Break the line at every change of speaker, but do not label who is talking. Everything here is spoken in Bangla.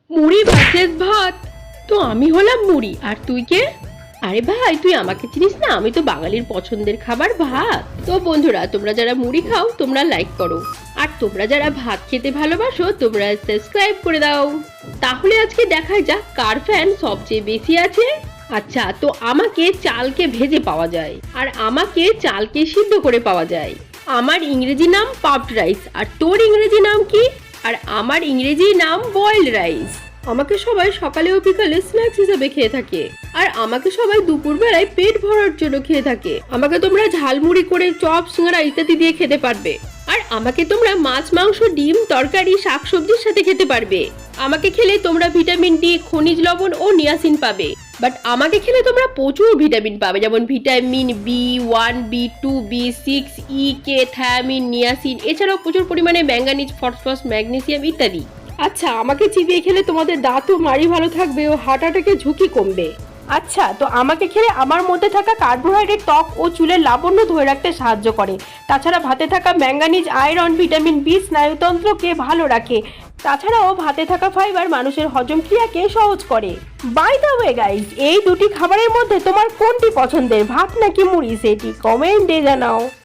মুড়ি ভার্সেস ভাত। তো আমি হলাম মুড়ি আর তুই কে? আরে ভাই, তুই আমাকে চিনিস না? আমি তো বাঙালির পছন্দের খাবার ভাত। তো বন্ধুরা, তোমরা যারা মুড়ি খাও তোমরা লাইক করো, আর তোমরা যারা ভাত খেতে ভালোবাসো তোমরা সাবস্ক্রাইব করে দাও। তাহলে আজকে দেখা যাক কার ফ্যান সবচেয়ে বেশি আছে। আচ্ছা, তো আমাকে চালকে ভেজে পাওয়া যায়, আর আমাকে চালকে সিদ্ধ করে পাওয়া যায়। আমার ইংরেজি নাম পাফড রাইস, আর তোর ইংরেজি নাম কি? আর আমার ইংরেজি নাম বয়েলড রাইস। আমাকে সবাই সকালে ও বিকালে স্ন্যাক্স হিসেবে খেয়ে থাকে, আর আমাকে সবাই দুপুরবেলায় পেট ভরার জন্য খেয়ে থাকে। আমাকে তোমরা ঝালমুড়ি করে চপ, সিঙ্গারা ইত্যাদি দিয়ে খেতে পারবে, আর আমাকে তোমরা মাছ, মাংস, ডিম, তরকারি, শাকসবজির সাথে খেতে পারবে। আমাকে খেলে তোমরা ভিটামিন ডি, খনিজ লবণ ও নিয়াসিন পাবে। বাট আমাকে খেলে তোমরা প্রচুর ভিটামিন পাবে, যেমন ভিটামিন বি1, বি2, বি6, ই, কে, থায়ামিন, নিয়াসিন, এছাড়াও প্রচুর পরিমাণে ম্যাঙ্গানিজ, ফসফরাস, ম্যাগনেসিয়াম ইত্যাদি। আচ্ছা, আমাকে চিবিয়ে খেলে তোমাদের দাঁত ও মাড়ি ভালো থাকবে ও হার্ট অ্যাটাকের ঝুঁকি কমবে। আচ্ছা, তো আমাকে খেলে আমার মধ্যে থাকা কার্বোহাইড্রেট ত্বক ও চুলের লাবণ্য ধরে রাখতে সাহায্য করে। তাছাড়া ভাতে থাকা ম্যাঙ্গানিজ, আয়রন, ভিটামিন বি স্নায়ুতন্ত্রকে ভালো রাখে। তাছাড়াও ভাতে থাকা ফাইবার মানুষের হজম ক্রিয়াকে সহজ করে। বাই দ্য ওয়ে গাইস, এই দুটি খাবারের মধ্যে তোমার কোনটি পছন্দের, ভাত নাকি মুড়ি, সেটি কমেন্টে জানাও।